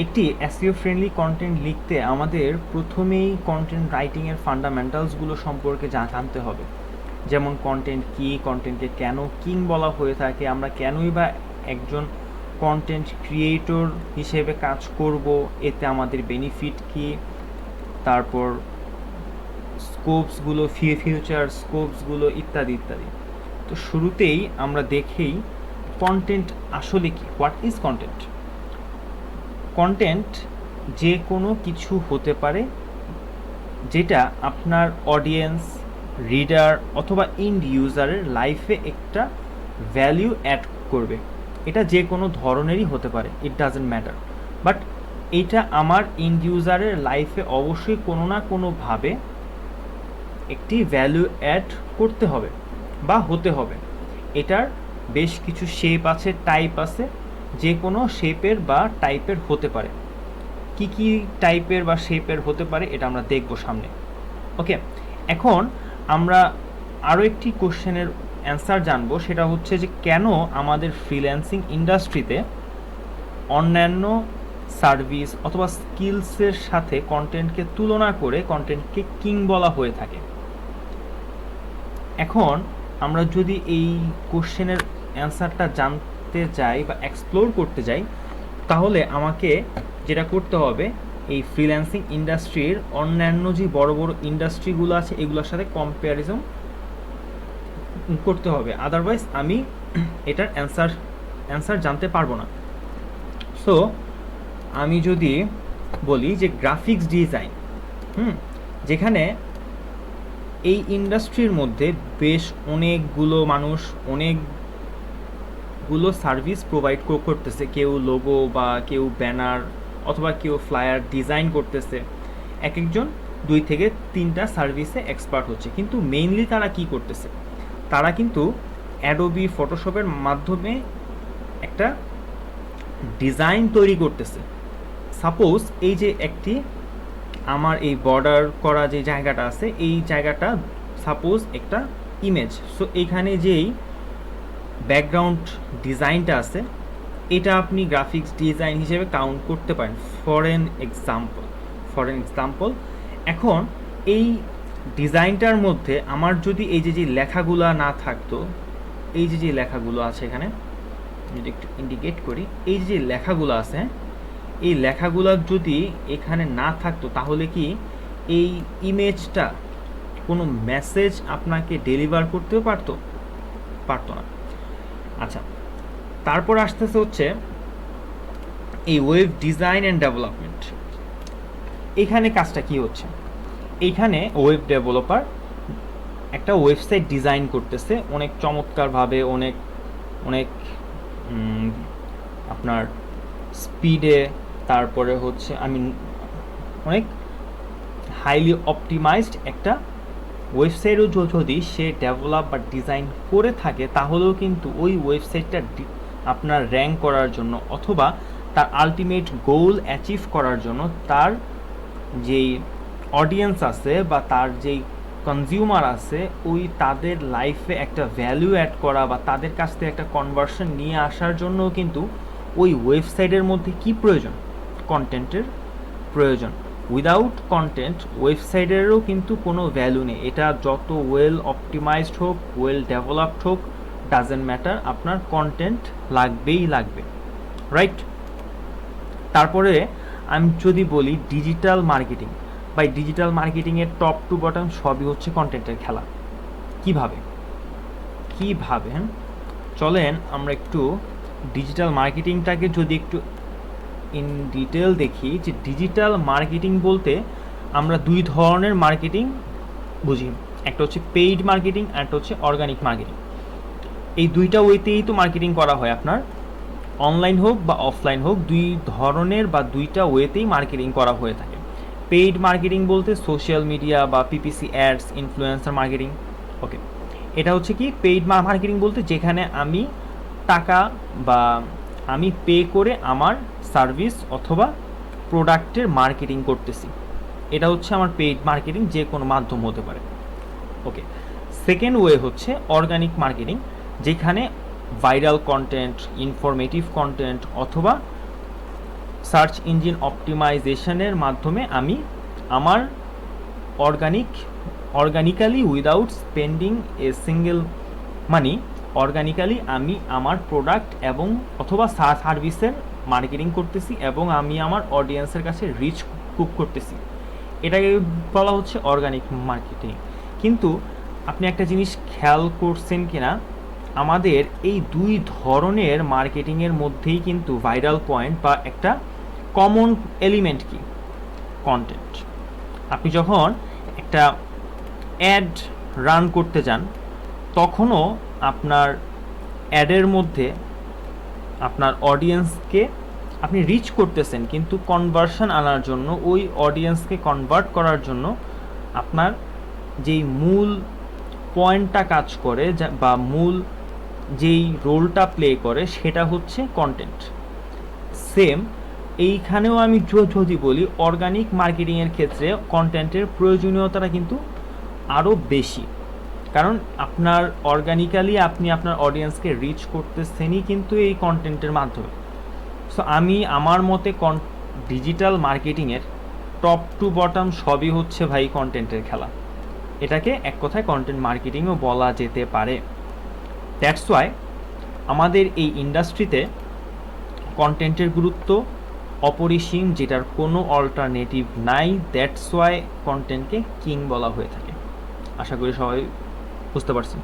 একটি SEO friendly content লিখতে আমাদের প্রথমেই কন্টেন্ট রাইটিংয়ের ফান্ডামেন্টালসগুলো সম্পর্কে জানতে হবে। যেমন কন্টেন্ট কী, কন্টেন্টকে কেন কিং বলা হয়ে থাকে, আমরা কেনই বা একজন কন্টেন্ট ক্রিয়েটর হিসেবে কাজ করব, এতে আমাদের বেনিফিট কী, তারপর স্কোপসগুলো, ফিউচার স্কোপসগুলো ইত্যাদি ইত্যাদি। তো শুরুতেই আমরা দেখেই কন্টেন্ট আসলে কি, হোয়াট ইজ কন্টেন্ট। কন্টেন্ট যে কোনো কিছু হতে পারে যেটা আপনার অডিয়েন্স, রিডার অথবা ইন্ড ইউজারের লাইফে একটা ভ্যালিউ অ্যাড করবে। এটা যে কোনো ধরনেরই হতে পারে, ইট ডাজেন্ট ম্যাটার। বাট এটা আমার ইন্ড ইউজারের লাইফে অবশ্যই কোনো না কোনোভাবে একটি ভ্যালু অ্যাড করতে হবে বা হতে হবে। এটার বেশ কিছু শেপ আছে, টাইপ আছে, যে কোনো শেপের বা টাইপের হতে পারে। কি কি টাইপের বা শেপের হতে পারে এটা আমরা দেখব সামনে। ওকে, এখন আমরা আরও একটি কোশ্চেনের অ্যান্সার জানবো, সেটা হচ্ছে যে কেন আমাদের ফ্রিল্যান্সিং ইন্ডাস্ট্রিতে অন্যান্য সার্ভিস অথবা স্কিলসের সাথে কন্টেন্টকে তুলনা করে কন্টেন্টকে কিং বলা হয়ে থাকে। এখন আমরা যদি এই কোশ্চেনের অ্যান্সারটা জানতে যাই বা এক্সপ্লোর করতে যাই, তাহলে আমাকে যেটা করতে হবে, এই ফ্রিল্যান্সিং ইন্ডাস্ট্রির অন্যান্য যে বড় বড় ইন্ডাস্ট্রিগুলো আছে এগুলোর সাথে কম্প্যারিজন করতে হবে, আদারওয়াইজ আমি এটার অ্যান্সার জানতে পারবো না। সো আমি যদি বলি যে গ্রাফিক্স ডিজাইন, যেখানে এই ইন্ডাস্ট্রির মধ্যে বেশ অনেকগুলো মানুষ অনেকগুলো সার্ভিস প্রোভাইড করতেছে, কেউ লোগো বা কেউ ব্যানার অথবা কেউ ফ্লায়ার ডিজাইন করতেছে, এক একজন 2 থেকে 3টা সার্ভিসে এক্সপার্ট হচ্ছে। কিন্তু মেইনলি তারা কি করতেছে, তারা কিন্তু অ্যাডোবি ফটোশপের মাধ্যমে একটা ডিজাইন তৈরি করতেছে। সাপোজ এই যে একটি আমার এই বর্ডার করা যে জায়গাটা আছে, এই জায়গাটা সাপোজ একটা ইমেজ। সো এইখানে যেই ব্যাকগ্রাউন্ড ডিজাইনটা আছে এটা আপনি গ্রাফিক্স ডিজাইন হিসেবে কাউন্ট করতে পারেন, ফর এন এক্সাম্পল। এখন এই ডিজাইনটার মধ্যে আমার যদি এই যে লেখাগুলো না থাকতো, এই যে লেখাগুলো আছে এখানে যদি একটু ইন্ডিকেট করি, এই যে লেখাগুলো আছে, এই লেখাগুলো যদি এখানে না থাকতো তাহলে কি এই ইমেজটা কোনো মেসেজ আপনাকে ডেলিভার করতেও পারতো না। আচ্ছা, তারপর আসতেছে হচ্ছে এই ওয়েব ডিজাইন অ্যান্ড ডেভেলপমেন্ট। এখানে কাজটা কি হচ্ছে, এইখানে ওয়েব ডেভেলপার একটা ওয়েবসাইট ডিজাইন করতেছে অনেক চমৎকারভাবে, অনেক অনেক আপনার স্পিডে, তারপরে হচ্ছে অনেক হাইলি অপটিমাইজড একটা ওয়েবসাইটও যদি সে ডেভেলপ বা ডিজাইন করে থাকে, তাহলেও কিন্তু ওই ওয়েবসাইটটা আপনার র্যাঙ্ক করার জন্য অথবা তার আলটিমেট গোল অ্যাচিভ করার জন্য তার যেই অডিয়েন্স আছে বা তার যেই কনজিউমার আছে, ওই তাদের লাইফে একটা ভ্যালু অ্যাড করা বা তাদের কাছ থেকে একটা কনভার্সন নিয়ে আসার জন্য কিন্তু ওই ওয়েবসাইটের মধ্যে কি প্রয়োজন, কন্টেন্টের প্রয়োজন। উইদাউট কন্টেন্ট ওয়েবসাইটেরও কিন্তু কোনো ভ্যালু নেই। এটা যত ওয়েল অপটিমাইজড হোক, ওয়েল ডেভেলপড হোক, ডাজেন্ট ম্যাটার, আপনার কন্টেন্ট লাগবেই লাগবে, রাইট? তারপরে আমি যদি বলি ডিজিটাল মার্কেটিং, বা ডিজিটাল মার্কেটিংয়ের টপ টু বটম সবই হচ্ছে কন্টেন্টের খেলা। কিভাবে হ্যাঁ, চলেন আমরা একটু ডিজিটাল মার্কেটিংটাকে যদি একটু ইন ডিটেল দেখি। যে ডিজিটাল মার্কেটিং বলতে আমরা 2 ধরনের মার্কেটিং বুঝি, একটা হচ্ছে পেইড মার্কেটিং আর একটা হচ্ছে অর্গানিক মার্কেটিং। এই 2টা ওয়েতেই তো মার্কেটিং করা হয়, আপনার অনলাইন হোক বা অফলাইন হোক, 2 ধরনের বা 2টা ওয়েতেই মার্কেটিং করা হয়ে থাকে। পেইড মার্কেটিং বলতে সোশ্যাল মিডিয়া বা পিপিসি অ্যাডস, ইনফ্লুয়েন্সার মার্কেটিং। ওকে, এটা হচ্ছে কি পেইড মার্কেটিং বলতে যেখানে আমি টাকা বা আমি পে করে আমার সার্ভিস অথবা প্রোডাক্টের মার্কেটিং করতেছি, এটা হচ্ছে আমার পেইড মার্কেটিং, যে কোনো মাধ্যম হতে পারে। ওকে, সেকেন্ড ওয়ে হচ্ছে অর্গানিক মার্কেটিং, যেখানে ভাইরাল কন্টেন্ট, ইনফরমেটিভ কন্টেন্ট অথবা সার্চ ইঞ্জিন অপটিমাইজেশনের মাধ্যমে আমি আমার organically without spending a single money, organically আমি আমার প্রোডাক্ট এবং অথবা সার্ভিসের মার্কেটিং করতেছি এবং আমি আমার অডিয়েন্সের কাছে রিচ করতেছি। এটাকে বলা হচ্ছে অর্গানিক মার্কেটিং। কিন্তু আপনি একটা জিনিস খেয়াল করছেন কিনা, আমাদের এই দুই ধরনের মার্কেটিংয়ের মধ্যেই কিন্তু ভাইরাল পয়েন্ট বা একটা কমন এলিমেন্ট কি? কন্টেন্ট। আপনি যখন একটা অ্যাড রান করতে যান তখনও আপনার অ্যাডের মধ্যে আপনার অডিয়েন্সকে আপনি রিচ করতেছেন, কিন্তু কনভার্সন আনার জন্য, ওই অডিয়েন্সকে কনভার্ট করার জন্য আপনার যেই মূল পয়েন্টটা কাজ করে বা মূল যেই রোলটা প্লে করে সেটা হচ্ছে কন্টেন্ট। সেম এইখানেও আমি যদি বলি অর্গানিক মার্কেটিংয়ের ক্ষেত্রে কন্টেন্টের প্রয়োজনীয়তাটা কিন্তু আরও বেশি, কারণ আপনার অর্গানিক্যালি আপনি আপনার অডিয়েন্সকে রিচ করতেছেনই কিন্তু এই কন্টেন্টের মাধ্যমে। সো আমি আমার মতে ডিজিটাল মার্কেটিংয়ের টপ টু বটম সবই হচ্ছে ভাই কন্টেন্টের খেলা। এটাকে এক কথায় কন্টেন্ট মার্কেটিংও বলা যেতে পারে। দ্যাটস ওয়াই আমাদের এই ইন্ডাস্ট্রিতে কন্টেন্টের গুরুত্ব অপরিসীম, যেটার কোনো অল্টারনেটিভ নাই। দ্যাটস ওয়াই কন্টেন্টকে কিং বলা হয়ে থাকে। আশা করি সবাই বুঝতে পারছেন।